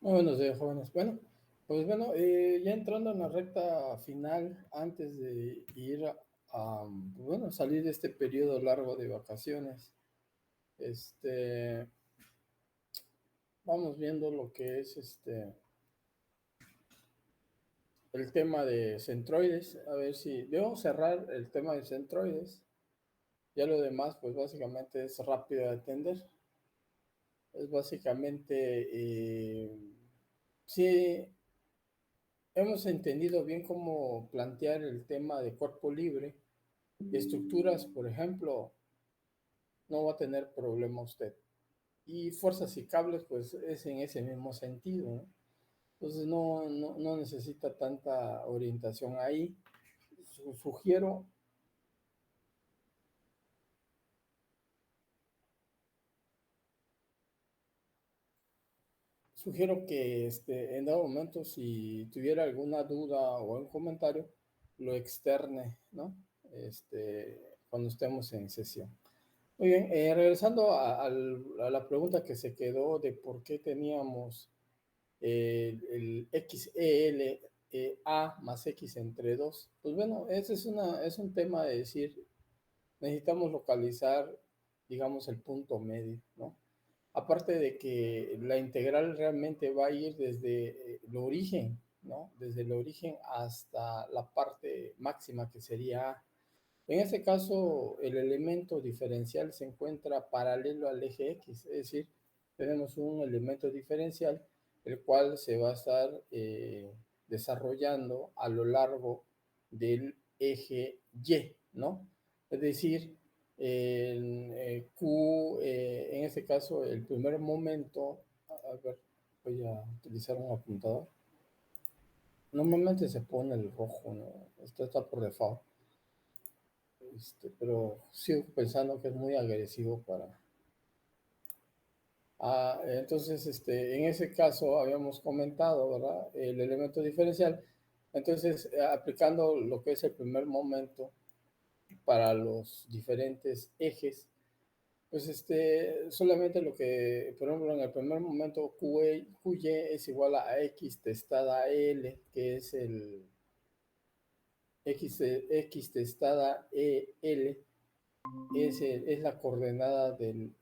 Muy buenos días, jóvenes. Bueno, pues bueno, ya entrando en la recta final, antes de ir pues bueno, salir de este periodo largo de vacaciones, este, vamos viendo lo que es el tema de centroides, a ver si debo cerrar el tema de centroides, ya lo demás, pues básicamente es rápido de atender, es básicamente, sí. Hemos entendido bien cómo plantear el tema de cuerpo libre, estructuras, por ejemplo, no va a tener problema usted. Y fuerzas y cables, pues es en ese mismo sentido, ¿no? Entonces no necesita tanta orientación ahí. Sugiero, sugiero que en dado momento, si tuviera alguna duda o un comentario, lo externe, ¿no? Cuando estemos en sesión. Muy bien, regresando a la pregunta que se quedó de por qué teníamos el XEL A más X entre 2. Pues bueno, ese es un tema de decir, necesitamos localizar, digamos, el punto medio, ¿no? Aparte de que la integral realmente va a ir desde el origen, ¿no? Desde el origen hasta la parte máxima que sería A. En este caso, el elemento diferencial se encuentra paralelo al eje X, es decir, tenemos un elemento diferencial el cual se va a estar desarrollando a lo largo del eje Y, ¿no? Es decir, Q, en este caso, el primer momento, a ver, voy a utilizar un apuntador. Normalmente se pone el rojo, ¿no? Esto está por default. Pero sigo pensando que es muy agresivo para... entonces, en ese caso habíamos comentado, ¿verdad? El elemento diferencial. Entonces, aplicando lo que es el primer momento para los diferentes ejes, pues solamente lo que, por ejemplo, en el primer momento QY es igual a X testada L, que es el X testada EL, es la coordenada del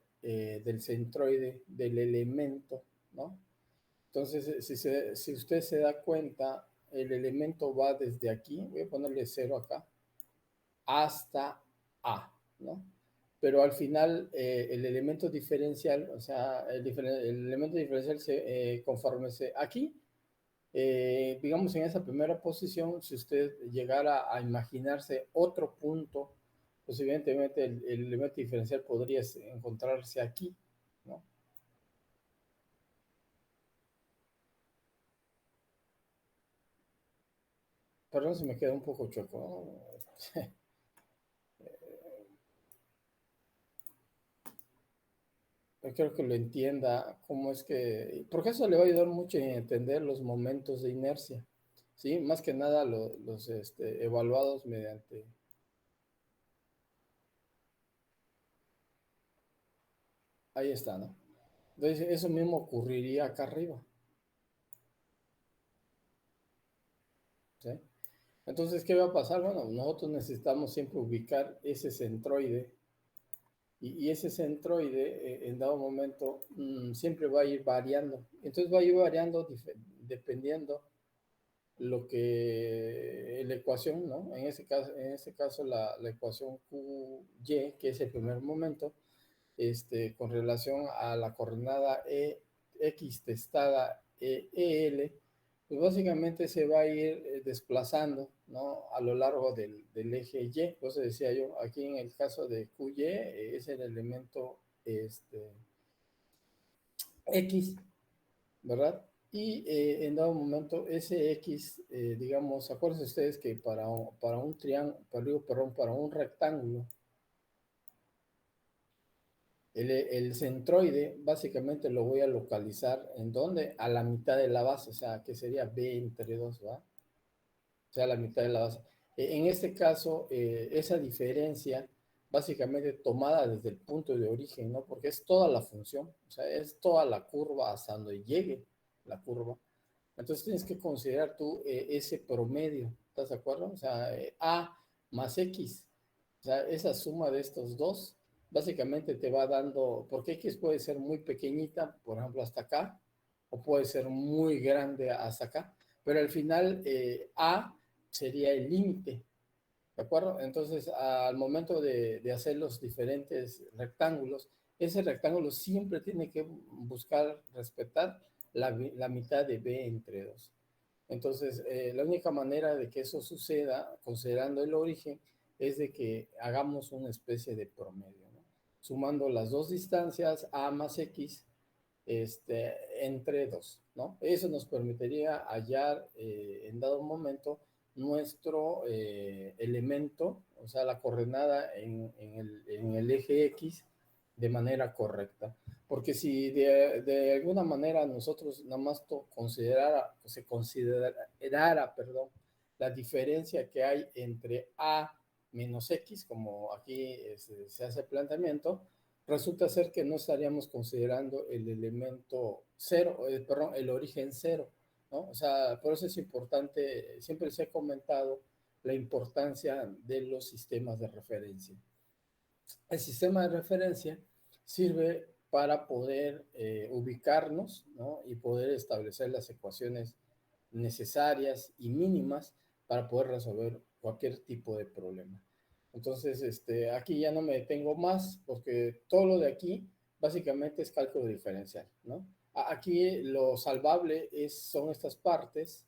centroide del elemento, ¿no? Entonces, si usted se da cuenta, el elemento va desde aquí, voy a ponerle 0 acá, hasta A, ¿no? Pero al final, el elemento diferencial, o sea, el elemento diferencial conforme aquí, digamos en esa primera posición, si usted llegara a imaginarse otro punto, pues evidentemente el elemento diferencial podría encontrarse aquí, ¿no? Perdón si me queda un poco chueco, ¿no? Yo creo que lo entienda, cómo es que, porque eso le va a ayudar mucho a entender los momentos de inercia, ¿sí? Más que nada los evaluados mediante, ahí está, ¿no? Entonces, eso mismo ocurriría acá arriba, ¿sí? Entonces, ¿qué va a pasar? Bueno, nosotros necesitamos siempre ubicar ese centroide y ese centroide en dado momento siempre va a ir variando. Entonces va a ir variando dependiendo lo que la ecuación, ¿no? En ese caso la ecuación QY, que es el primer momento, con relación a la coordenada X testada EL, pues básicamente se va a ir desplazando, ¿no? A lo largo del eje Y. Por eso decía yo, aquí en el caso de QY es el elemento X, ¿verdad? Y en dado momento ese X, digamos, acuérdense ustedes que para un triángulo, perdón, para un rectángulo, el centroide básicamente lo voy a localizar en donde, a la mitad de la base, o sea, que sería B entre 2, ¿va? O sea, la mitad de la base. En este caso, esa diferencia básicamente tomada desde el punto de origen, ¿no? Porque es toda la función, o sea, es toda la curva hasta donde llegue. la curva. Entonces tienes que considerar tú ese promedio, ¿estás de acuerdo? O sea, A más X, o sea, esa suma de estos dos, básicamente te va dando, porque X puede ser muy pequeñita, por ejemplo, hasta acá, o puede ser muy grande hasta acá, pero al final A sería el límite, ¿de acuerdo? Entonces, al momento de hacer los diferentes rectángulos, ese rectángulo siempre tiene que buscar respetar la mitad de B entre 2. Entonces, la única manera de que eso suceda, considerando el origen, es de que hagamos una especie de promedio, ¿no? Sumando las dos distancias, A más X, entre 2, ¿no? Eso nos permitiría hallar en dado momento nuestro elemento, o sea, la coordenada en el eje X de manera correcta. Porque si de alguna manera nosotros nada más se considerara, perdón, la diferencia que hay entre A menos X, como aquí se hace el planteamiento, resulta ser que no estaríamos considerando el elemento cero, perdón, el origen cero, ¿no? O sea, por eso es importante, siempre se ha comentado la importancia de los sistemas de referencia. El sistema de referencia sirve para poder ubicarnos, ¿no? Y poder establecer las ecuaciones necesarias y mínimas para poder resolver cualquier tipo de problema. Entonces, aquí ya no me detengo más porque todo lo de aquí básicamente es cálculo diferencial, ¿no? Aquí lo salvable son estas partes,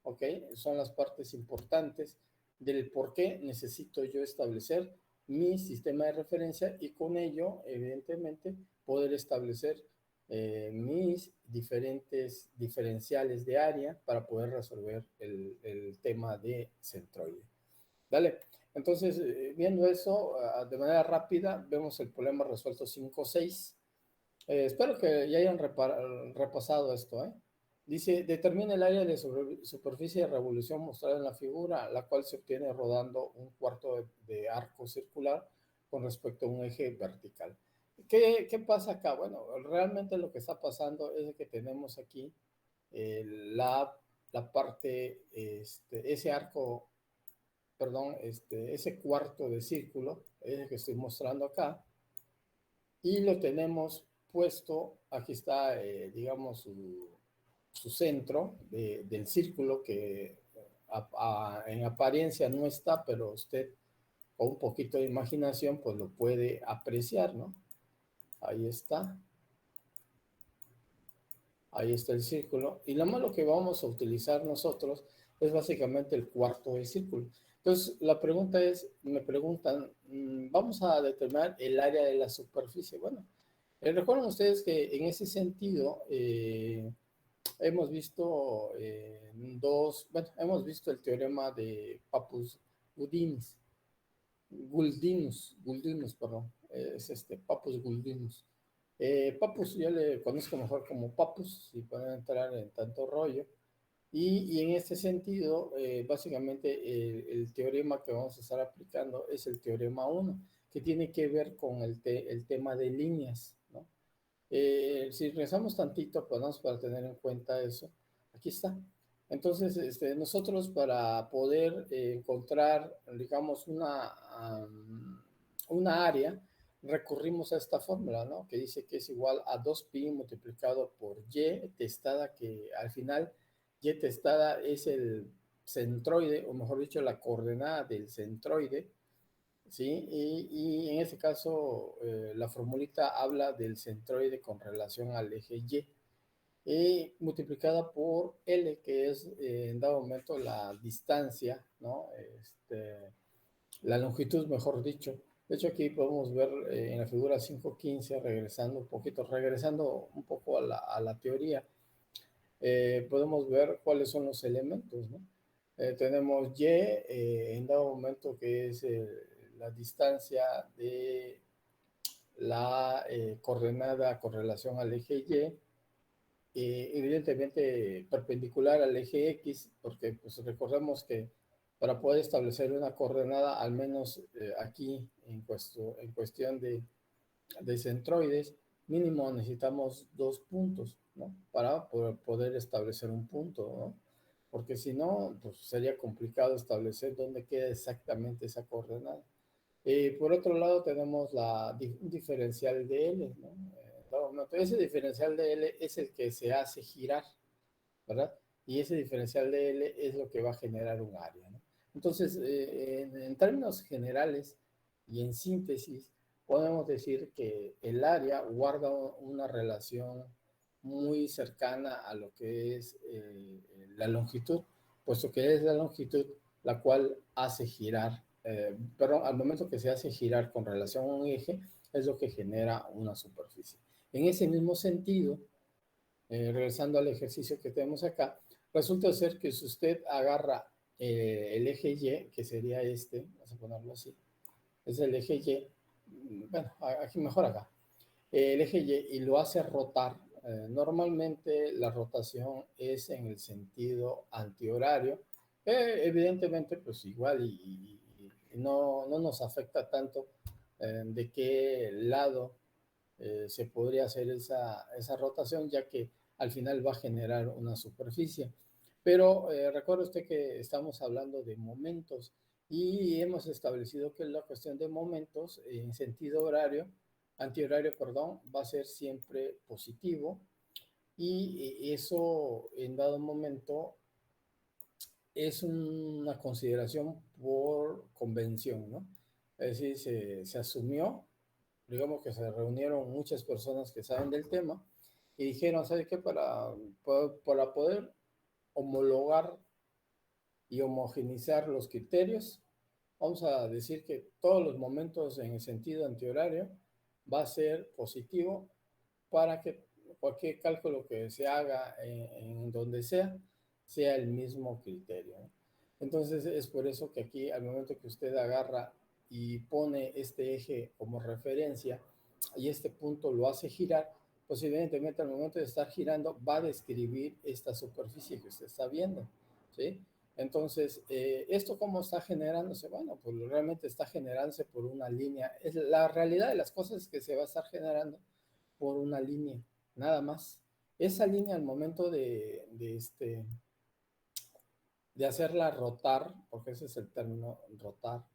¿ok? Son las partes importantes del por qué necesito yo establecer mi sistema de referencia y con ello, evidentemente, poder establecer mis diferentes diferenciales de área para poder resolver el tema de centroide. Dale. Entonces, viendo eso de manera rápida, vemos el problema resuelto 5-6. Espero que ya hayan repasado esto, ¿eh? Dice, determina el área de superficie de revolución mostrada en la figura, la cual se obtiene rodando un cuarto de arco circular con respecto a un eje vertical. ¿Qué pasa acá? Bueno, realmente lo que está pasando es que tenemos aquí eh, la, la parte, ese arco, perdón, ese cuarto de círculo, es el que estoy mostrando acá, y lo tenemos puesto, aquí está, digamos, su centro del círculo que en apariencia no está, pero usted con un poquito de imaginación pues lo puede apreciar, ¿no? Ahí está. Ahí está el círculo. Y lo malo que vamos a utilizar nosotros es básicamente el cuarto del círculo. Entonces, la pregunta es, me preguntan, vamos a determinar el área de la superficie. Bueno, recuerden ustedes que en ese sentido hemos visto bueno, hemos visto el teorema de Guldinus, perdón, es Pappus-Guldinus. Pappus yo le conozco mejor como Pappus, si pueden entrar en tanto rollo. Y en este sentido, básicamente el teorema que vamos a estar aplicando es el teorema 1, que tiene que ver con el tema de líneas, ¿no? Si regresamos tantito, pues para tener en cuenta eso, aquí está. Entonces, nosotros para poder encontrar, digamos, una área, recurrimos a esta fórmula, ¿no? Que dice que es igual a 2pi multiplicado por y testada, que al final y testada es el centroide, o mejor dicho, la coordenada del centroide, ¿sí? Y en este caso, la formulita habla del centroide con relación al eje y multiplicada por L, que es en dado momento la distancia, ¿no? La longitud, mejor dicho. De hecho, aquí podemos ver en la figura 5.15, regresando un poco a la teoría, podemos ver cuáles son los elementos, ¿no? Tenemos Y en dado momento que es la distancia de la coordenada con relación al eje Y, evidentemente perpendicular al eje X, porque pues recordemos que para poder establecer una coordenada, al menos aquí en cuestión de centroides, mínimo necesitamos 2 puntos, ¿no? Para poder establecer un punto, ¿no? Porque si no, pues sería complicado establecer dónde queda exactamente esa coordenada. Por otro lado, tenemos un diferencial de L, ¿no? Ese diferencial de L es el que se hace girar, ¿verdad? Y ese diferencial de L es lo que va a generar un área, ¿no? Entonces, en términos generales y en síntesis, podemos decir que el área guarda una relación muy cercana a lo que es la longitud, puesto que es la longitud la cual hace girar, perdón, al momento que se hace girar con relación a un eje, es lo que genera una superficie. En ese mismo sentido, regresando al ejercicio que tenemos acá, resulta ser que si usted agarra el eje Y, que sería este, vamos a ponerlo así, es el eje Y, bueno, aquí mejor acá, el eje Y lo hace rotar, normalmente la rotación es en el sentido antihorario, evidentemente pues igual y no nos afecta tanto de qué lado se podría hacer esa rotación, ya que al final va a generar una superficie. Pero recuerde usted que estamos hablando de momentos y hemos establecido que la cuestión de momentos en sentido horario, antihorario, perdón, va a ser siempre positivo y eso en dado momento es una consideración por convención, ¿no? Es decir, se asumió, digamos que se reunieron muchas personas que saben del tema y dijeron, ¿sabe qué? Para poder homologar y homogenizar los criterios, vamos a decir que todos los momentos en el sentido antihorario va a ser positivo para que cualquier cálculo que se haga en donde sea el mismo criterio, ¿no? Entonces es por eso que aquí al momento que usted agarra y pone este eje como referencia y este punto lo hace girar, pues evidentemente al momento de estar girando va a describir esta superficie que usted está viendo, ¿sí? Entonces, ¿esto cómo está generándose? Bueno, pues realmente está generándose por una línea. Es la realidad de las cosas que se va a estar generando por una línea, nada más. Esa línea al momento de hacerla rotar, porque ese es el término rotar,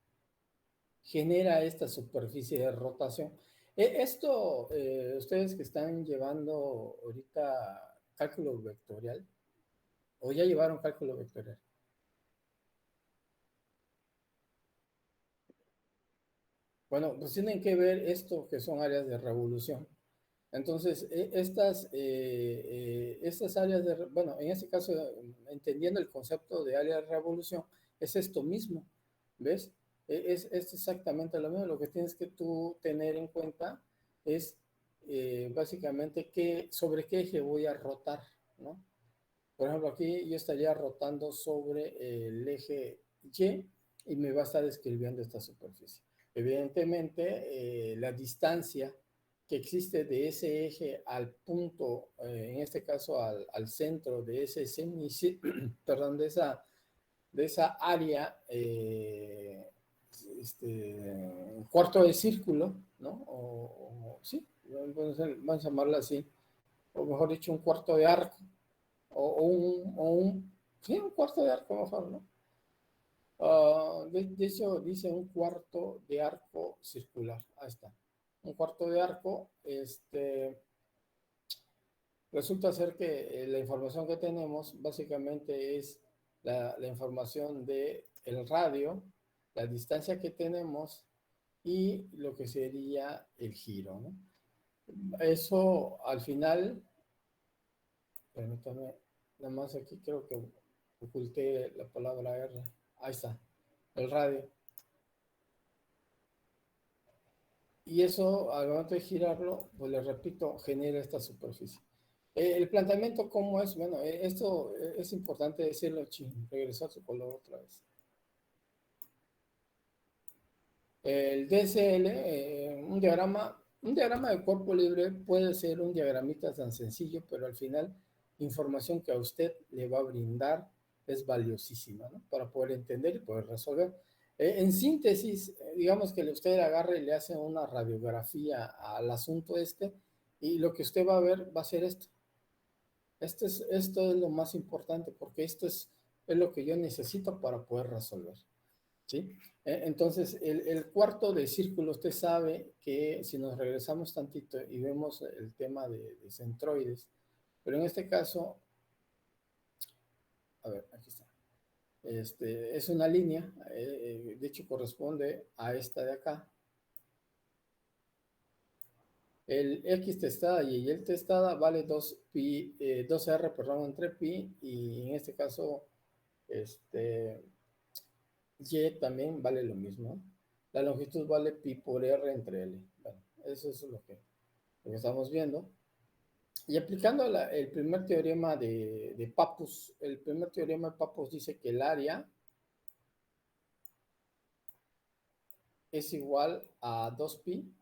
genera esta superficie de rotación. Esto, ustedes que están llevando ahorita cálculo vectorial, o ya llevaron cálculo vectorial. Bueno, pues tienen que ver esto que son áreas de revolución. Entonces, estas áreas de, bueno, en este caso, entendiendo el concepto de área de revolución, es esto mismo, ¿ves? Es exactamente lo mismo. Lo que tienes que tú tener en cuenta es básicamente sobre qué eje voy a rotar, ¿no? Por ejemplo, aquí yo estaría rotando sobre el eje Y y me va a estar describiendo esta superficie. Evidentemente, la distancia que existe de ese eje al punto, en este caso al centro de ese perdón, de esa área, un cuarto de círculo, ¿no? Sí, vamos a llamarla así, o mejor dicho, un cuarto de arco sí, un cuarto de arco mejor, ¿no? De hecho, dice un cuarto de arco circular. Ahí está. Un cuarto de arco, resulta ser que la información que tenemos básicamente es la información de el radio, la distancia que tenemos y lo que sería el giro, ¿no? Eso al final, permítame, nada más aquí creo que oculté la palabra R. Ahí está, el radio. Y eso, al momento de girarlo, pues les repito, genera esta superficie. El planteamiento, ¿cómo es? Bueno, esto es importante decirlo, Chin. Regresó a su color otra vez. El DSL, un diagrama de cuerpo libre puede ser un diagramita tan sencillo, pero al final, información que a usted le va a brindar es valiosísima, ¿no? Para poder entender y poder resolver. En síntesis, digamos que usted agarra y le hace una radiografía al asunto Y lo que usted va a ver va a ser esto. Esto es lo más importante porque es lo que yo necesito para poder resolver. ¿Sí? Entonces, el cuarto de círculo, usted sabe que si nos regresamos tantito y vemos el tema de centroides, pero en este caso, a ver, aquí está. Es una línea, de hecho corresponde a esta de acá. El X testada y el Y testada vale 2pi, 2R, perdón, entre pi, y en este caso, este, Y también vale lo mismo. La longitud vale pi por R entre L. Bueno, eso es lo que estamos viendo. Y aplicando el primer teorema de Pappus, el primer teorema de Pappus dice que el área es igual a 2pi.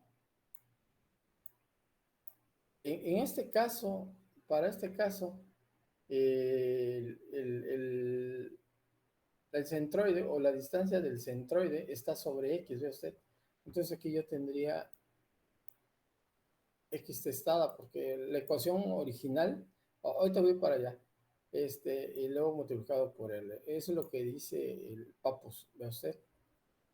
En este caso, para este caso, el centroide o la distancia del centroide está sobre X, ¿ve usted? Entonces aquí yo tendría X testada, porque la ecuación original, ahorita voy para allá, y luego multiplicado por L. Eso es lo que dice el Pappus, ¿ve usted?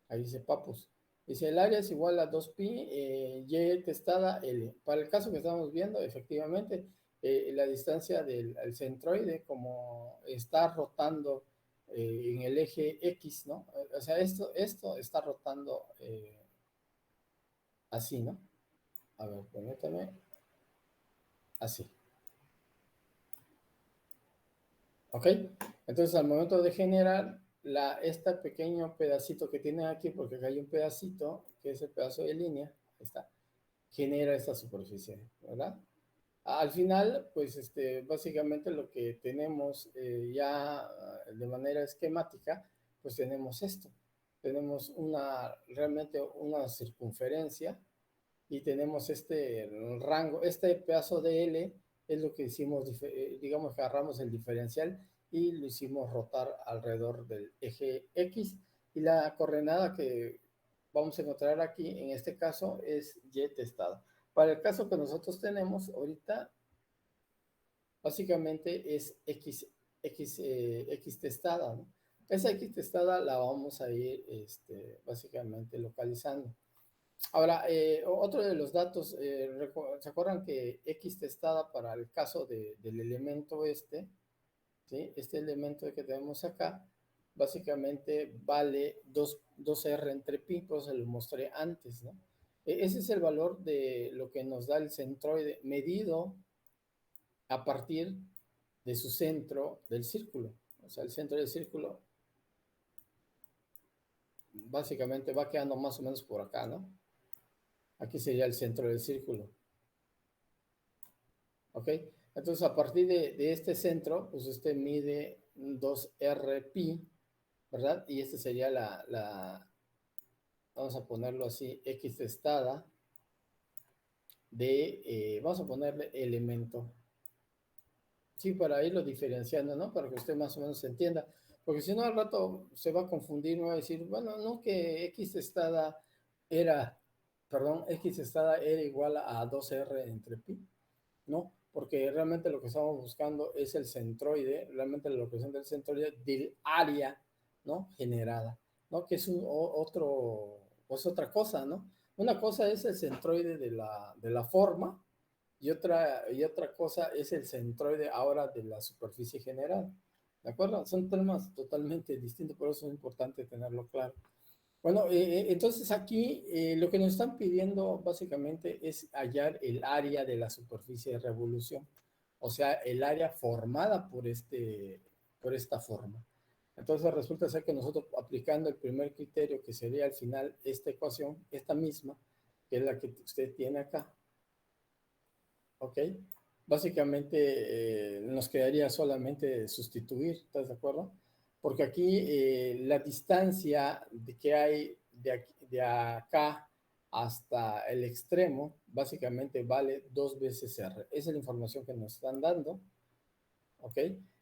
Ahí dice Pappus. Dice, el área es igual a 2pi, Y testada L. Para el caso que estamos viendo, efectivamente, la distancia del centroide, como está rotando en el eje X, ¿no? O sea, esto está rotando así, ¿no? A ver, permítame, así. ¿Ok? Entonces, al momento de generar este pequeño pedacito que tiene aquí, porque acá hay un pedacito, que es el pedazo de línea, ahí está, genera esta superficie, ¿verdad? Al final, pues básicamente lo que tenemos ya de manera esquemática, pues tenemos esto. Tenemos realmente una circunferencia y tenemos este rango, este pedazo de L es lo que hicimos, digamos que agarramos el diferencial y lo hicimos rotar alrededor del eje X, y la coordenada que vamos a encontrar aquí en este caso es Y testada. Para el caso que nosotros tenemos ahorita, básicamente es X testada, ¿no? Esa X testada la vamos a ir básicamente localizando. Ahora, otro de los datos, ¿se acuerdan que X testada para el caso del elemento ¿sí? Este elemento que tenemos acá, básicamente vale 2R entre pi, pues se lo mostré antes, ¿no? Ese es el valor de lo que nos da el centroide medido a partir de su centro del círculo. O sea, el centro del círculo básicamente va quedando más o menos por acá, ¿no? Aquí sería el centro del círculo. ¿Ok? Entonces, a partir de este centro, pues usted mide 2R pi, ¿verdad? Y este sería vamos a ponerlo así, X testada vamos a ponerle elemento. Sí, para irlo diferenciando, ¿no? Para que usted más o menos se entienda. Porque si no, al rato se va a confundir, me va a decir, bueno, no que X estada era, perdón, X estada era igual a 2R entre pi. No, porque realmente lo que estamos buscando es el centroide, realmente la locación del centroide del área, ¿no? Generada, ¿no? Que es pues otra cosa, ¿no? Una cosa es el centroide de la forma, y otra cosa es el centroide ahora de la superficie general. ¿De acuerdo? Son temas totalmente distintos, por eso es importante tenerlo claro. Bueno, entonces aquí lo que nos están pidiendo básicamente es hallar el área de la superficie de revolución, o sea, el área formada por esta forma. Entonces resulta ser que nosotros aplicando el primer criterio, que sería al final esta ecuación, esta misma, que es la que usted tiene acá, ¿ok? Básicamente nos quedaría solamente sustituir, ¿estás de acuerdo? Porque aquí la distancia que hay de acá hasta el extremo, básicamente vale 2 veces R. Esa es la información que nos están dando, ¿ok?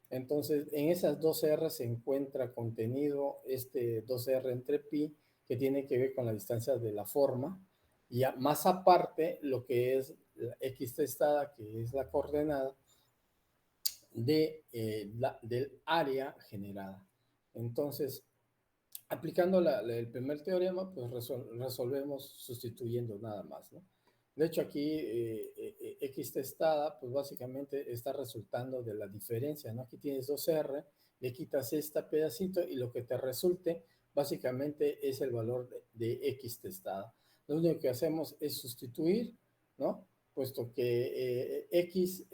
Entonces, en esas 2R se encuentra contenido este 2R entre pi, que tiene que ver con la distancia de la forma, y más aparte, lo que es la x testada, que es la coordenada del área generada. Entonces, aplicando el primer teorema, pues resolvemos sustituyendo nada más, ¿no? De hecho, aquí x testada, pues básicamente está resultando de la diferencia, ¿no? Aquí tienes 2r, le quitas este pedacito y lo que te resulte básicamente es el valor de x testada. Lo único que hacemos es sustituir, ¿no? Puesto que x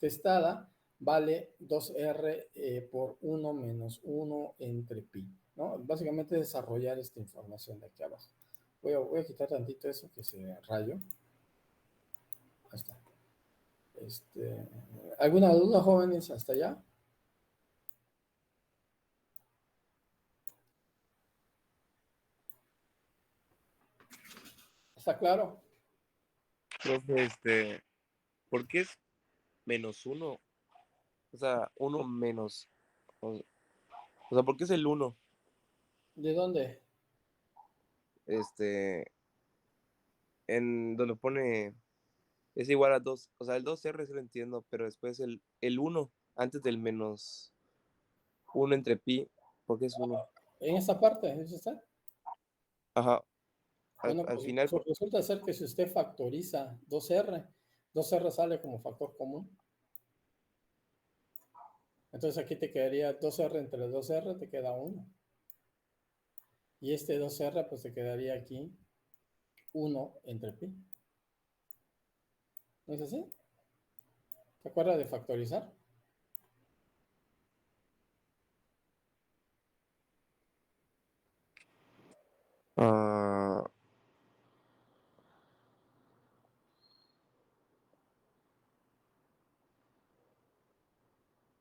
testada vale 2r por 1 menos 1 entre pi, ¿no? Básicamente desarrollar esta información de aquí abajo. Voy a quitar tantito eso que se rayó. Ahí está. ¿Alguna duda, jóvenes, hasta allá? ¿Está claro? Profe, ¿por qué es menos uno? O sea, uno menos. O sea, ¿por qué es el uno? ¿De dónde? Este, en donde pone es igual a 2. O sea, el 2R sí lo entiendo, pero después el uno antes del menos uno entre pi, ¿por qué es uno? En esta parte, ¿eso está? Ajá, Bueno, al pues final, resulta ser que si usted factoriza 2r sale como factor común. Entonces aquí te quedaría 2r entre 2r, te queda 1. Y este 2r, pues te quedaría aquí 1 entre pi. ¿No es así? ¿Te acuerdas de factorizar? ah,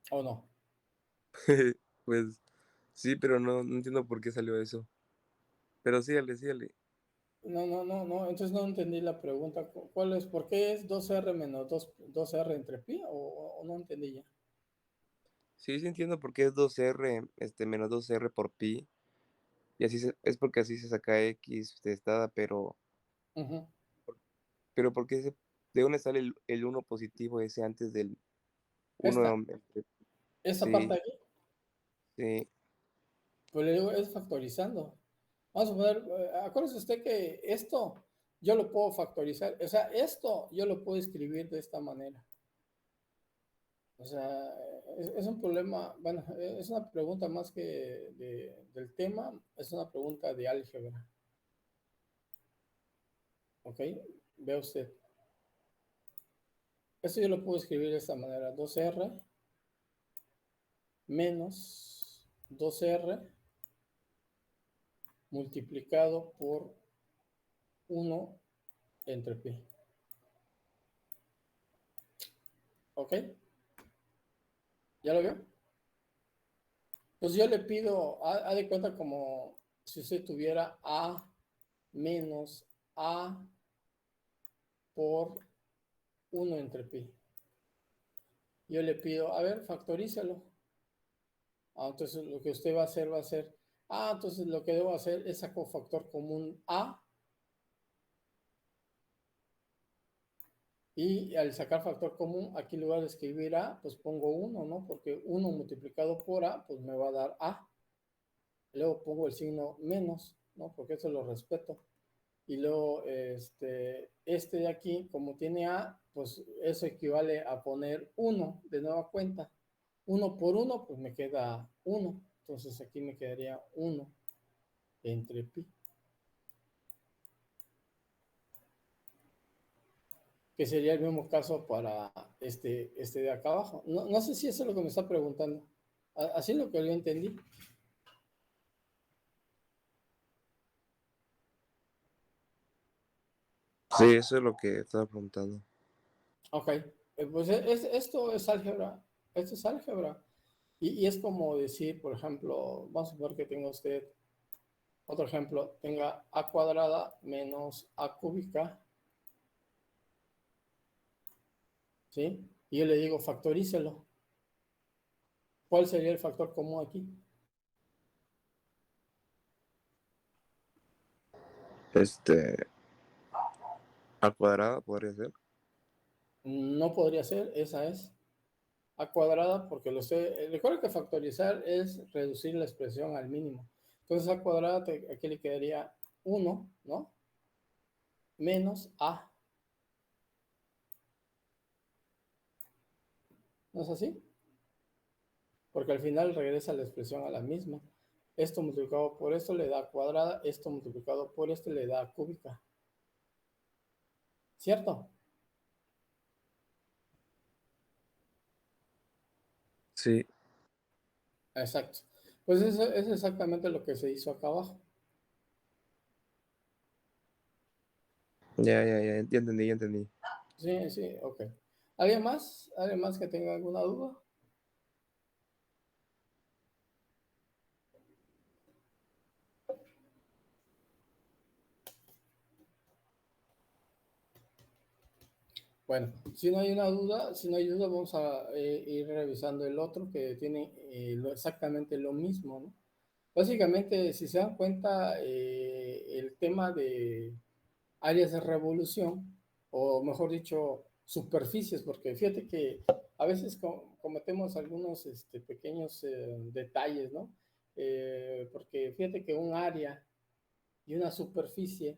¿O no? pues sí, pero no entiendo por qué salió eso. Pero sígale, sígale. No. Entonces no entendí la pregunta. ¿Cuál es? ¿Por qué es 2r menos 2r entre pi? ¿O no entendí ya? Sí, sí entiendo por qué es 2R, menos 2R por pi. Y es porque así se saca X testada, Ujú. pero ¿por qué de dónde sale el uno positivo ese antes del Esta, uno? esta parte de Sí, aquí, sí, pues le digo, es factorizando. Vamos a poner, acuérdese usted que esto yo lo puedo factorizar. O sea, esto yo lo puedo escribir de esta manera. O sea, es un problema, bueno, es una pregunta más que del tema, es una pregunta de álgebra. ¿Ok? Vea usted. Esto yo lo puedo escribir de esta manera. 2r menos 2r multiplicado por 1 entre pi. ¿Ok? ¿Ya lo vio? Pues yo le pido, haz de cuenta como si usted tuviera a menos a por 1 entre pi. Yo le pido, a ver, factorícelo. Entonces lo que usted va a ser, entonces lo que debo hacer es sacar factor común a, y al sacar factor común, aquí en lugar de escribir a, pues pongo 1, ¿no? Porque 1 multiplicado por a, pues me va a dar a. Luego pongo el signo menos, ¿no? Porque eso lo respeto. Y luego este de aquí, como tiene A, pues eso equivale a poner 1 de nueva cuenta. 1 por 1, pues me queda 1. Entonces aquí me quedaría 1 entre pi, que sería el mismo caso para este de acá abajo. No sé si eso es lo que me está preguntando. Así es lo que yo entendí. sí, eso es lo que estaba preguntando. Ok, pues esto es álgebra. Esto es álgebra. Y es como decir, por ejemplo, vamos a ver que tenga usted otro ejemplo, tenga a cuadrada menos a cúbica, ¿sí? Y yo le digo factorícelo. ¿Cuál sería el factor común aquí? Este, Al cuadrado podría ser. No podría ser, esa es a cuadrada, porque recuerda que factorizar es reducir la expresión al mínimo. Entonces a cuadrada aquí le quedaría 1, ¿no? Menos a. ¿No es así? Porque al final regresa la expresión a la misma. Esto multiplicado por esto le da cuadrada, esto multiplicado por esto le da cúbica. ¿Cierto? Sí. Exacto. Pues eso es exactamente lo que se hizo acá abajo. Ya, ya entendí, ya entendí. Sí, sí, ok. ¿Alguien más? ¿Alguien más que tenga alguna duda? Bueno, si no hay una duda, si no hay duda, vamos a ir revisando el otro que tiene exactamente lo mismo, ¿no? Básicamente, si se dan cuenta, el tema de áreas de revolución, o mejor dicho, superficies, porque fíjate que a veces cometemos algunos pequeños detalles, ¿no? Porque fíjate que un área y una superficie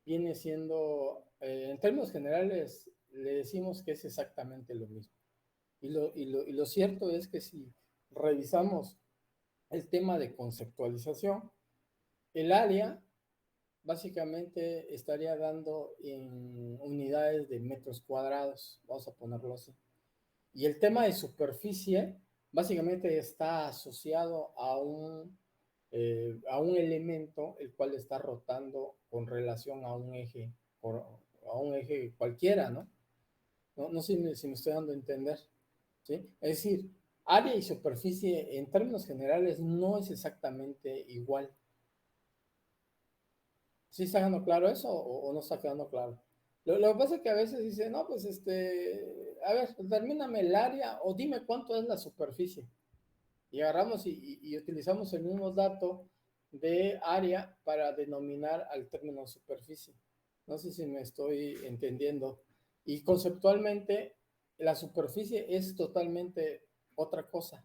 viene siendo, en términos generales, le decimos que es exactamente lo mismo. Y lo cierto es que si revisamos el tema de conceptualización, el área básicamente estaría dando en unidades de metros cuadrados, vamos a ponerlo así. Y el tema de superficie básicamente está asociado a un elemento el cual está rotando con relación a un eje, a un eje cualquiera, ¿no? No sé si me estoy dando a entender, ¿sí? Es decir, área y superficie en términos generales no es exactamente igual. ¿Sí está quedando claro eso o no está quedando claro? Lo que pasa es que a veces dice, no, pues a ver, determíname el área o dime cuánto es la superficie. Y agarramos y utilizamos el mismo dato de área para denominar al término superficie. No sé si me estoy entendiendo. Y conceptualmente, la superficie es totalmente otra cosa.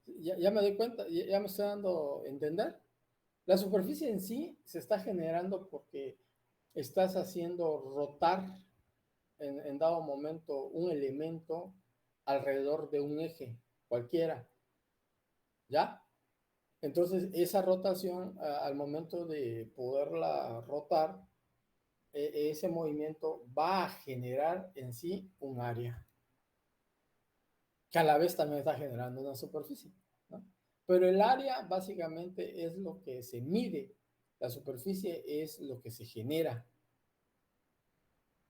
Ya me doy cuenta, ya me estoy dando a entender. La superficie en sí se está generando porque estás haciendo rotar en dado momento un elemento alrededor de un eje cualquiera, ¿ya? Entonces, esa rotación, al momento de poderla rotar, ese movimiento va a generar en sí un área, que a la vez también está generando una superficie, ¿no? Pero el área básicamente es lo que se mide, la superficie es lo que se genera,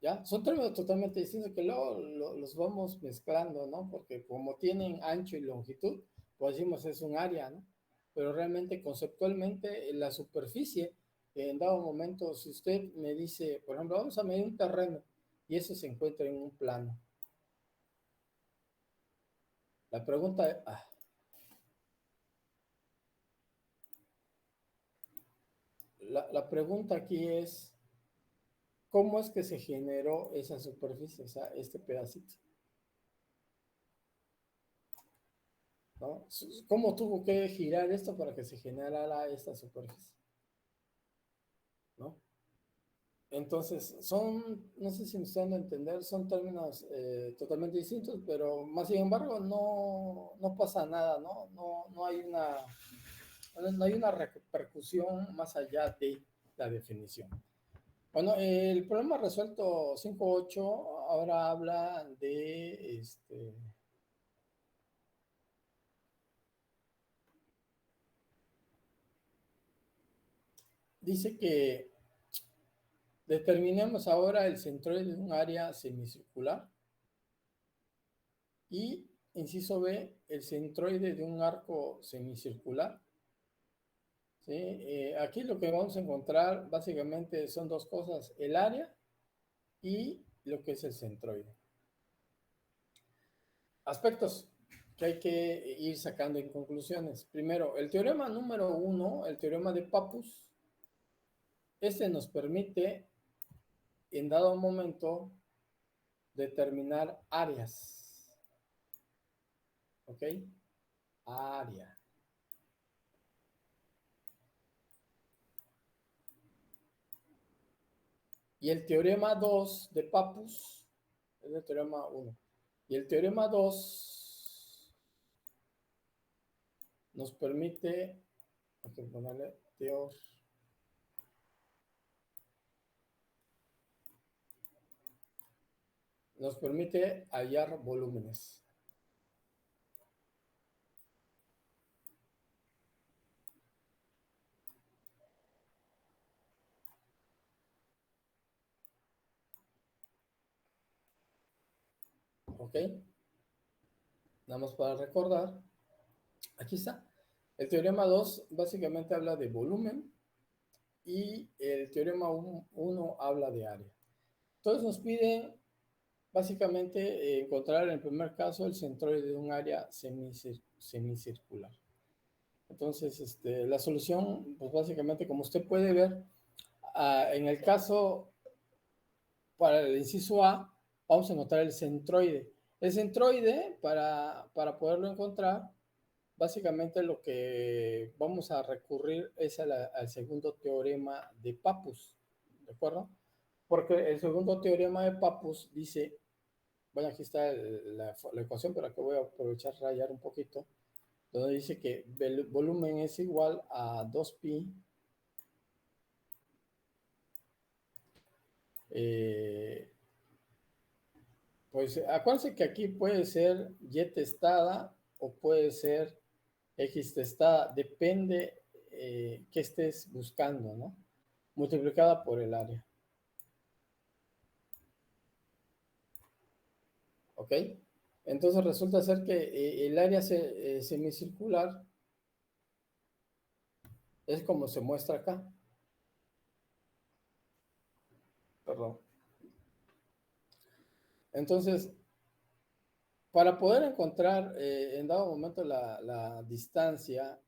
¿ya? Son términos totalmente distintos que luego los vamos mezclando, ¿no? Porque como tienen ancho y longitud, pues decimos es un área, ¿no? Pero realmente conceptualmente la superficie, en dado momento, si usted me dice, por ejemplo, vamos a medir un terreno y eso se encuentra en un plano. La pregunta, la pregunta aquí es, ¿cómo es que se generó esa superficie, o sea, este pedacito? ¿No? ¿Cómo tuvo que girar esto para que se generara esta superficie? ¿No? Entonces, no sé si me están dando a entender, son términos totalmente distintos, pero más sin embargo no pasa nada, ¿no? No hay una repercusión más allá de la definición. Bueno, el problema resuelto 5.8 ahora habla de, dice que determinemos ahora el centroide de un área semicircular y, inciso B, el centroide de un arco semicircular. ¿Sí? Aquí lo que vamos a encontrar básicamente son dos cosas, el área y lo que es el centroide. Aspectos que hay que ir sacando en conclusiones. Primero, el teorema número 1, el teorema de Pappus, este nos permite en dado momento determinar áreas. ¿Ok? Área. Y el teorema 2 de Pappus es el teorema 1. Y el teorema 2 nos permite, hay que ponerle nos permite hallar volúmenes. ¿Ok? Nada más para recordar. Aquí está. El teorema 2 básicamente habla de volumen y el teorema 1 habla de área. Entonces nos piden básicamente encontrar en el primer caso el centroide de un área semicircular. Entonces, la solución, pues básicamente, como usted puede ver, en el caso para el inciso A, vamos a encontrar el centroide. El centroide, para poderlo encontrar, básicamente lo que vamos a recurrir es al segundo teorema de Pappus, ¿de acuerdo? Porque el segundo teorema de Pappus dice, bueno, aquí está la ecuación, pero aquí voy a aprovechar rayar un poquito, donde dice que el volumen es igual a 2pi pues acuérdense que aquí puede ser y testada o puede ser x testada, depende qué estés buscando, ¿no? Multiplicada por el área. ¿Ok? Entonces resulta ser que el área semicircular es como se muestra acá. Perdón. Entonces, para poder encontrar en dado momento la distancia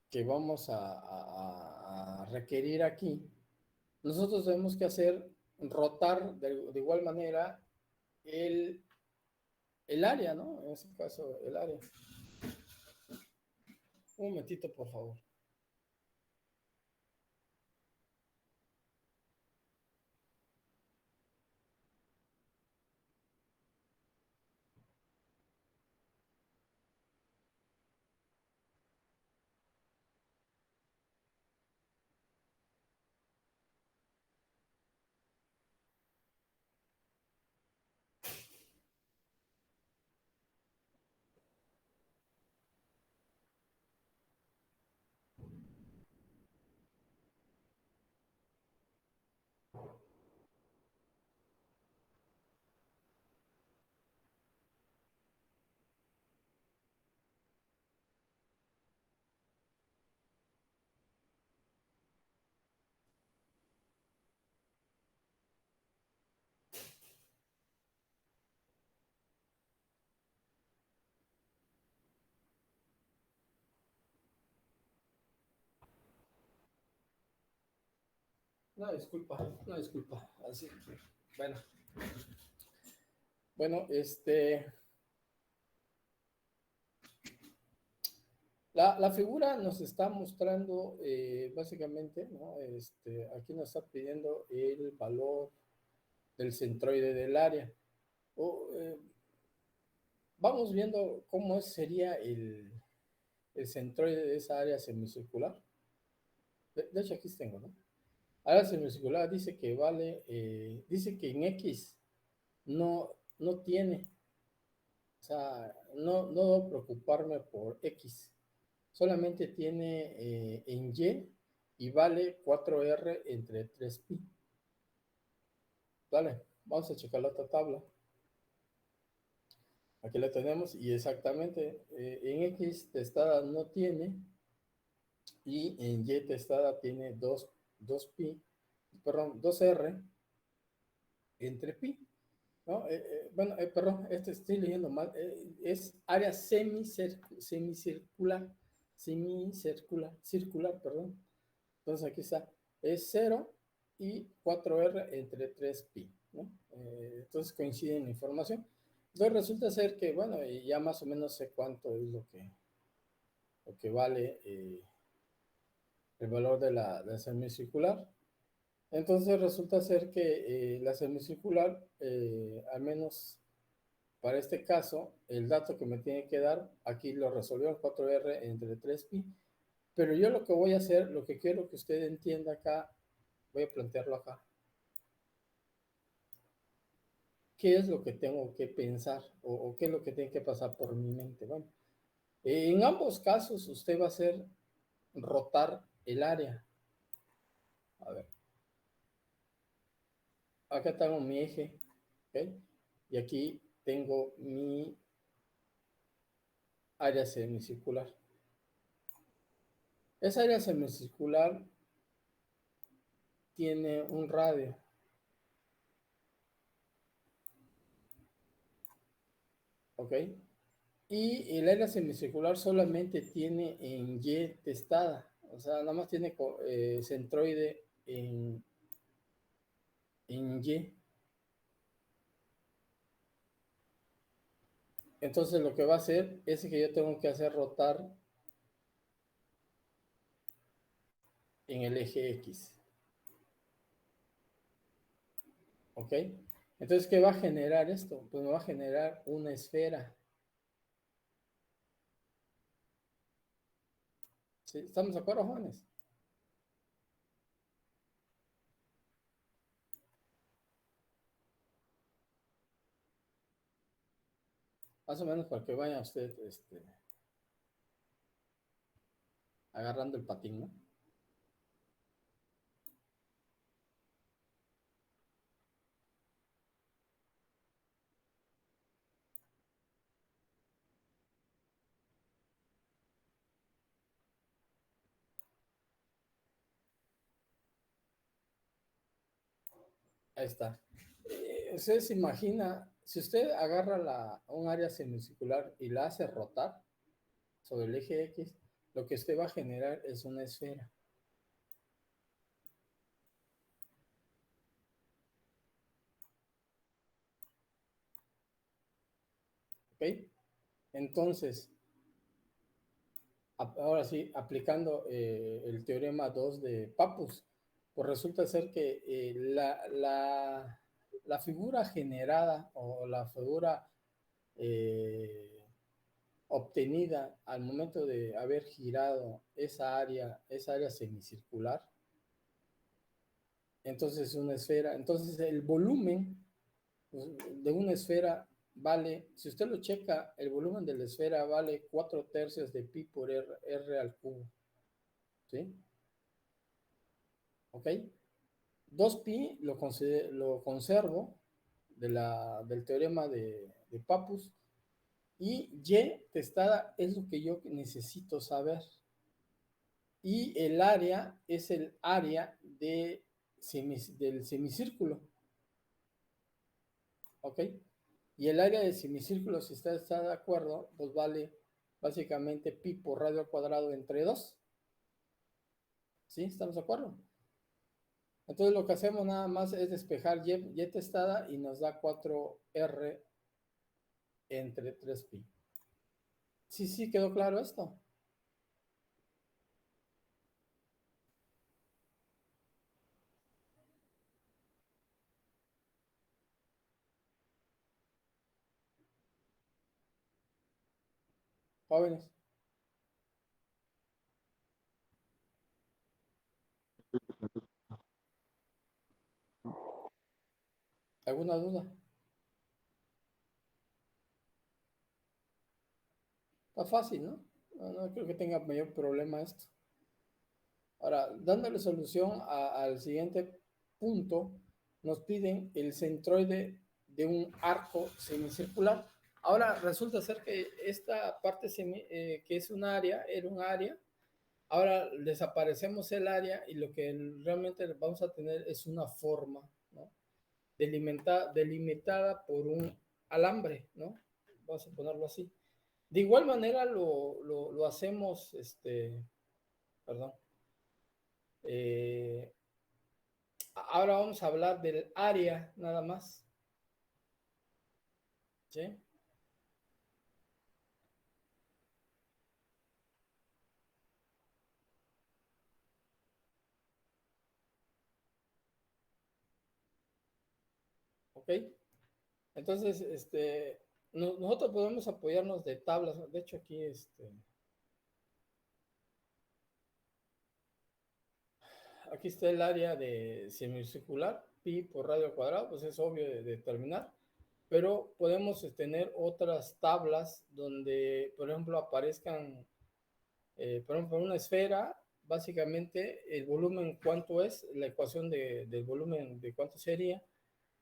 que vamos a requerir aquí, nosotros tenemos que hacer rotar de igual manera el área, ¿no? En este caso, el área. Un momentito, por favor. No, disculpa, no, disculpa. Así, bueno. Bueno, la figura nos está mostrando básicamente, ¿no? Aquí nos está pidiendo el valor del centroide del área. Vamos viendo cómo sería el centroide de esa área semicircular. De hecho, aquí tengo, ¿no? Área semicircular dice que vale, dice que en X no tiene, o sea, no debo preocuparme por X, solamente tiene en Y vale 4R entre 3pi. Vale, vamos a checar la otra tabla. Aquí la tenemos y exactamente en X testada no tiene y en Y testada tiene 2pi, perdón, 2R entre pi. ¿No? Bueno, perdón, estoy leyendo mal. Es área semicircular, circular, perdón. Entonces aquí está, es 0 y 4R entre 3pi, ¿no? Entonces coinciden en la información. Entonces resulta ser que, bueno, ya más o menos sé cuánto es lo que vale el valor de la semicircular. Entonces resulta ser que la semicircular, al menos para este caso, el dato que me tiene que dar, aquí lo resolvió el 4R entre 3pi, pero yo lo que voy a hacer, lo que quiero que usted entienda acá, voy a plantearlo acá. ¿Qué es lo que tengo que pensar o qué es lo que tiene que pasar por mi mente? Bueno, en ambos casos usted va a hacer rotar el área. A ver, acá tengo mi eje, ¿ok? Y aquí tengo mi área semicircular. Esa área semicircular tiene un radio, ¿ok? Y el área semicircular solamente tiene en Y testada, o sea, nada más tiene centroide en Y. Entonces lo que va a hacer es que yo tengo que hacer rotar en el eje X, ¿ok? Entonces, ¿qué va a generar esto? Pues me va a generar una esfera. ¿Sí? ¿Estamos de acuerdo, jóvenes? Más o menos para que vaya usted agarrando el patín, ¿no? Ahí está. Usted se imagina, si usted agarra un área semicircular y la hace rotar sobre el eje X, lo que usted va a generar es una esfera. ¿Ok? Entonces, ahora sí, aplicando el teorema 2 de Pappus, pues resulta ser que la figura generada o la figura obtenida al momento de haber girado esa área semicircular, entonces una esfera, entonces el volumen de una esfera vale, si usted lo checa, el volumen de la esfera vale 4/3 de pi por r al cubo, ¿sí? ¿Ok? 2pi lo conservo del teorema de Pappus y y testada es lo que yo necesito saber. Y el área es el área del semicírculo, ¿ok? Y el área del semicírculo, si usted está de acuerdo, pues vale básicamente pi por radio al cuadrado entre 2. ¿Sí? ¿Estamos de acuerdo? Entonces lo que hacemos nada más es despejar y testada y nos da 4R entre 3pi. Sí, sí, quedó claro esto. Jóvenes, ¿alguna duda? Está fácil, ¿no? No creo que tenga mayor problema esto. Ahora, dándole solución al siguiente punto, nos piden el centroide de un arco semicircular. Ahora resulta ser que esta parte que es un área, era un área. Ahora desaparecemos el área y lo que realmente vamos a tener es una forma, ¿no? Delimitada por un alambre, ¿no? Vamos a ponerlo así. De igual manera lo hacemos, perdón, Eh, ahora vamos a hablar del área nada más. ¿Sí? ¿Ok? Entonces, nosotros podemos apoyarnos de tablas. De hecho, aquí, aquí está el área de semicircular, pi por radio al cuadrado, pues es obvio de determinar, pero podemos tener otras tablas donde, por ejemplo, aparezcan, por ejemplo, una esfera, básicamente el volumen, cuánto es, la ecuación del volumen de cuánto sería,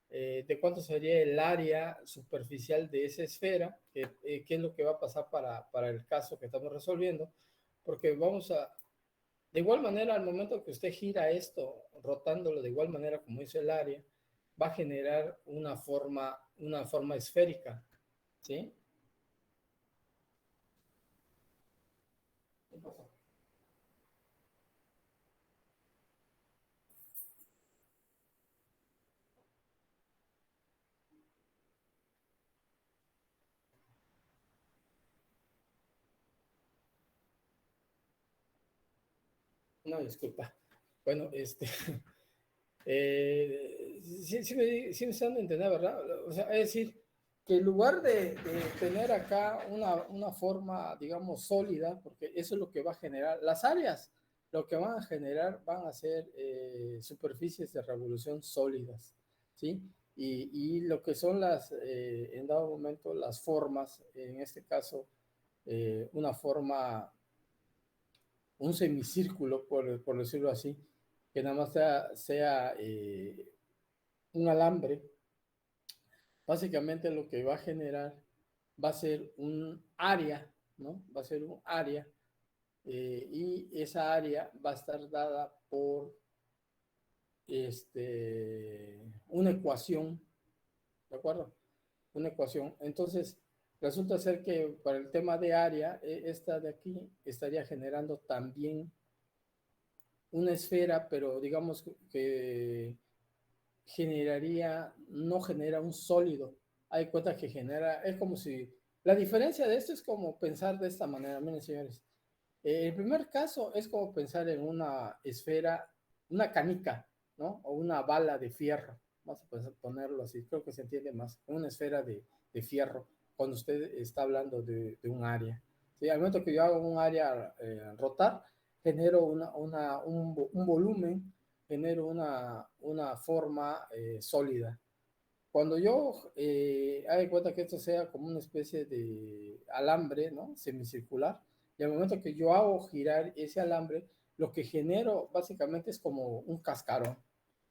de cuánto sería el área superficial de esa esfera, qué es lo que va a pasar para el caso que estamos resolviendo, porque vamos a, de igual manera, al momento que usted gira esto, rotándolo de igual manera como hizo el área, va a generar una forma esférica, ¿sí? ¿Qué pasó? No, disculpa. Bueno, sí me están dando a entender, ¿verdad? O sea, es decir, que en lugar de tener acá una forma, digamos, sólida, porque eso es lo que va a generar, las áreas, lo que van a generar van a ser superficies de revolución sólidas, ¿sí? Y lo que son en dado momento, las formas, en este caso, una forma, un semicírculo, por decirlo así, que nada más sea un alambre, básicamente lo que va a generar va a ser un área, ¿no? Va a ser un área y esa área va a estar dada por una ecuación, ¿de acuerdo? Una ecuación. Entonces, resulta ser que para el tema de área, esta de aquí estaría generando también una esfera, pero digamos que no genera un sólido. Hay cuenta que genera, es como si, la diferencia de esto es como pensar de esta manera, miren señores. El primer caso es como pensar en una esfera, una canica, ¿no? O una bala de fierro, vamos a ponerlo así, creo que se entiende más, una esfera de fierro, cuando usted está hablando de un área. ¿Sí? Al momento que yo hago un área rotar, genero un volumen, genero una forma sólida. Cuando yo haga de cuenta que esto sea como una especie de alambre, ¿no? Semicircular, y al momento que yo hago girar ese alambre, lo que genero básicamente es como un cascarón,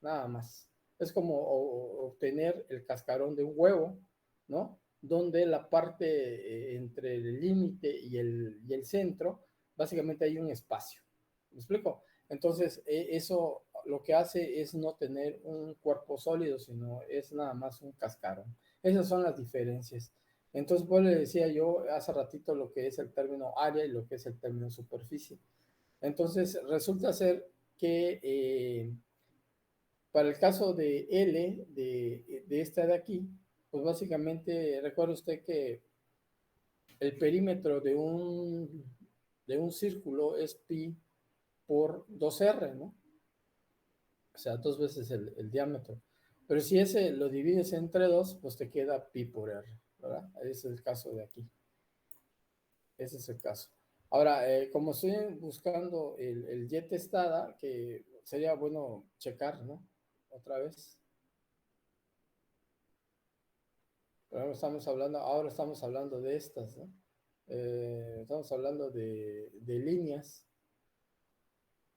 nada más. Es como obtener el cascarón de un huevo, ¿no? Donde la parte entre el límite y el centro, básicamente hay un espacio. ¿Me explico? Entonces, eso lo que hace es no tener un cuerpo sólido, sino es nada más un cascarón. Esas son las diferencias. Entonces, pues le decía yo hace ratito lo que es el término área y lo que es el término superficie. Entonces, resulta ser que para el caso de L, de esta de aquí, pues básicamente, recuerda usted que el perímetro de un círculo es pi por 2r, ¿no? O sea, dos veces el diámetro. Pero si ese lo divides entre dos, pues te queda pi por r, ¿verdad? Ese es el caso de aquí. Ese es el caso. Ahora, como estoy buscando el y testada, que sería bueno checar, ¿no? Otra vez. Pero ahora estamos hablando de estas, ¿no? Estamos hablando de líneas.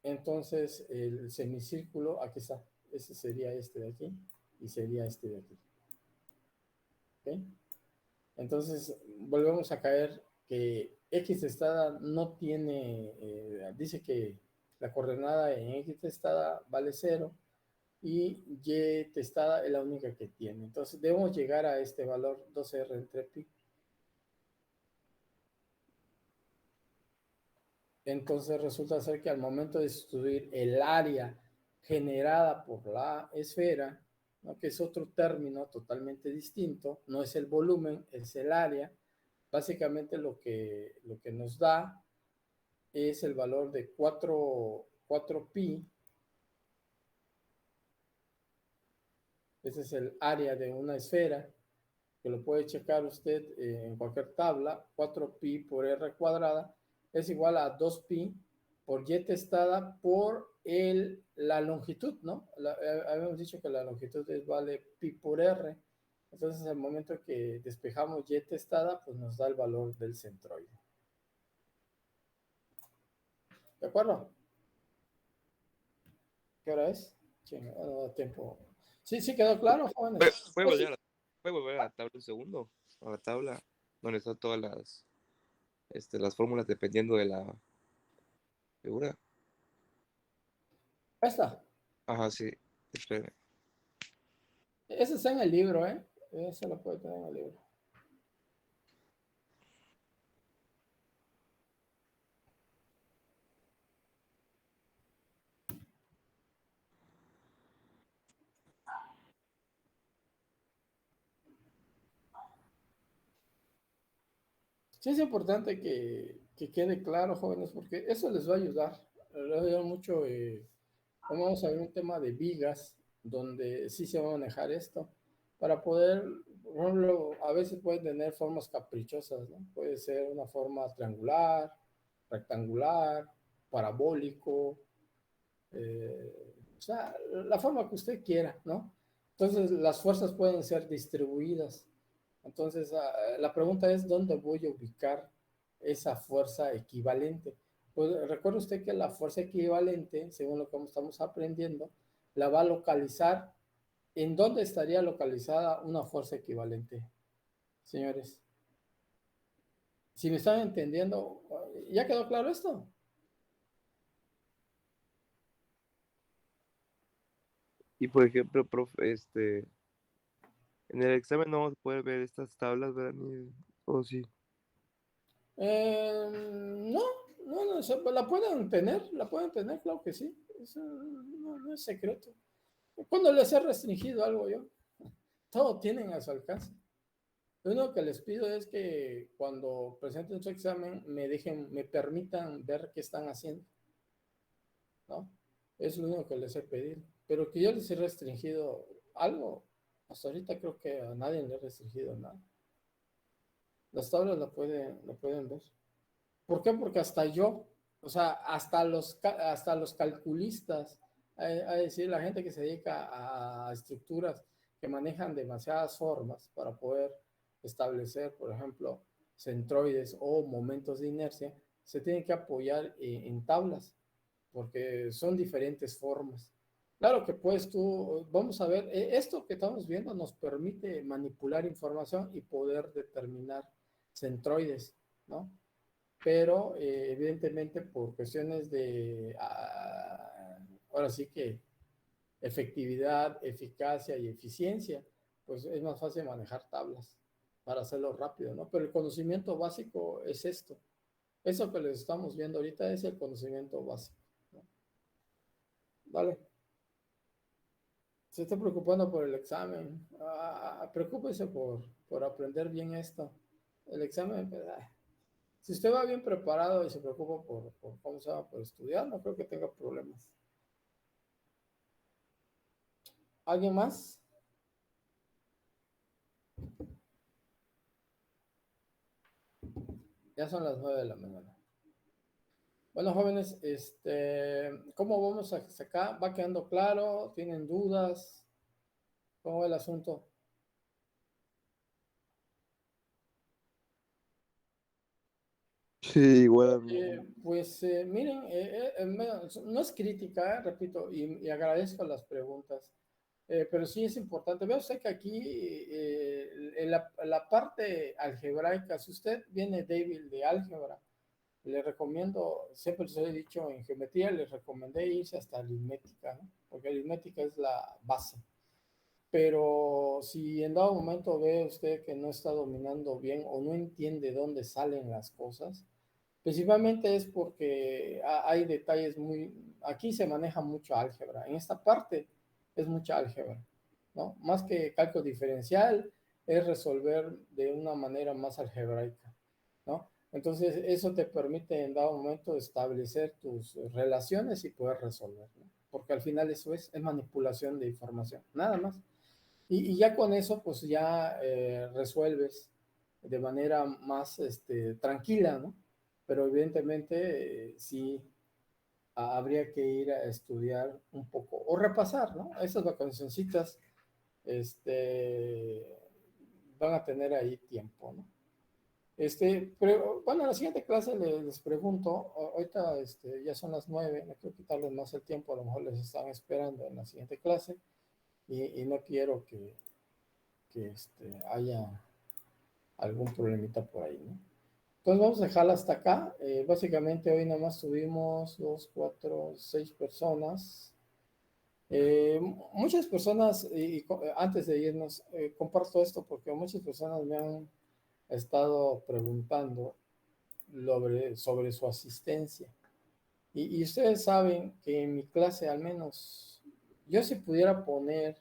Entonces, el semicírculo, aquí está. Ese sería este de aquí y sería este de aquí. ¿Ok? Entonces, volvemos a caer que X testada no tiene, dice que la coordenada en X testada vale 0 y Y testada es la única que tiene. Entonces, debemos llegar a este valor 2R entre pi. Entonces resulta ser que al momento de estudiar el área generada por la esfera, ¿no? Que es otro término totalmente distinto, no es el volumen, es el área, básicamente lo que nos da es el valor de 4 pi, ese es el área de una esfera, que lo puede checar usted en cualquier tabla. 4 pi por r cuadrada es igual a 2 pi por y testada por la longitud, ¿no? Habíamos dicho que la longitud vale pi por r. Entonces, al momento que despejamos y testada, pues nos da el valor del centroide. ¿De acuerdo? ¿Qué hora es? Chinga, no da tiempo. Sí, sí, quedó claro, jóvenes. ¿Puede volver a la tabla un segundo? A la tabla donde están todas las fórmulas dependiendo de la figura. Esta. Ajá, sí. Espere. Ese está en el libro, ¿eh? Ese lo puede tener en el libro. Sí es importante que quede claro, jóvenes, porque eso les va a ayudar. Les va a ayudar mucho. Vamos a ver un tema de vigas, donde sí se va a manejar esto, para poder, por ejemplo, a veces pueden tener formas caprichosas, ¿no? Puede ser una forma triangular, rectangular, parabólico, o sea, la forma que usted quiera, ¿no? Entonces, las fuerzas pueden ser distribuidas. Entonces, la pregunta es, ¿dónde voy a ubicar esa fuerza equivalente? Pues recuerde usted que la fuerza equivalente, según lo que estamos aprendiendo, la va a localizar. ¿En dónde estaría localizada una fuerza equivalente, señores? Si me están entendiendo, ¿ya quedó claro esto? Y por ejemplo, profe, en el examen no vamos a poder ver estas tablas, ¿verdad? O sí. No, no, la pueden tener, claro que sí. Eso no, no es secreto. ¿Cuándo les he restringido algo yo? Todo tienen a su alcance. Lo único que les pido es que cuando presenten su examen me permitan ver qué están haciendo, ¿no? Es lo único que les he pedido. Pero que yo les he restringido algo, hasta ahorita creo que a nadie le he restringido nada. Las tablas la pueden ver. ¿Por qué? Porque hasta yo, o sea, hasta los calculistas, decir, la gente que se dedica a estructuras que manejan demasiadas formas para poder establecer, por ejemplo, centroides o momentos de inercia, se tienen que apoyar en tablas, porque son diferentes formas. Claro que pues vamos a ver, esto que estamos viendo nos permite manipular información y poder determinar centroides, ¿no? Pero evidentemente por cuestiones de, ahora sí que efectividad, eficacia y eficiencia, pues es más fácil manejar tablas para hacerlo rápido, ¿no? Pero el conocimiento básico es esto. Eso que les estamos viendo ahorita es el conocimiento básico, ¿no? Vale. Se está preocupando por el examen. Preocúpese por aprender bien esto. El examen, pues, si usted va bien preparado y se preocupa ¿cómo se llama? Por estudiar, no creo que tenga problemas. ¿Alguien más? Ya son las 9 de la mañana. Bueno, jóvenes, ¿cómo vamos a sacar? ¿Va quedando claro? ¿Tienen dudas? ¿Cómo va el asunto? Sí, igual a mí. Pues miren, no es crítica, repito, y agradezco las preguntas. Pero sí es importante. Veo usted que aquí en la parte algebraica, si usted viene débil de álgebra, le recomiendo, siempre les he dicho en geometría, les recomendé irse hasta aritmética, ¿no? Porque aritmética es la base. Pero si en dado momento ve usted que no está dominando bien o no entiende dónde salen las cosas, Principalmente es porque hay detalles aquí se maneja mucho álgebra, en esta parte es mucha álgebra, ¿no? Más que cálculo diferencial, es resolver de una manera más algebraica, ¿no? Entonces, eso te permite en dado momento establecer tus relaciones y poder resolver, ¿no? Porque al final eso es manipulación de información, nada más. Y ya con eso, pues ya resuelves de manera más tranquila, ¿no? Pero evidentemente sí habría que ir a estudiar un poco o repasar, ¿no? Esas vacacioncitas este, van a tener ahí tiempo, ¿no? Pero, bueno, en la siguiente clase les pregunto, ahorita ya son las 9, no quiero quitarles más el tiempo, a lo mejor les están esperando en la siguiente clase y no quiero que haya algún problemita por ahí, ¿no? Entonces vamos a dejarla hasta acá. Básicamente hoy nada más tuvimos 2, 4, 6 personas. Muchas personas, antes de irnos, comparto esto porque muchas personas me han estado preguntando sobre su asistencia. Y ustedes saben que en mi clase al menos, yo si pudiera poner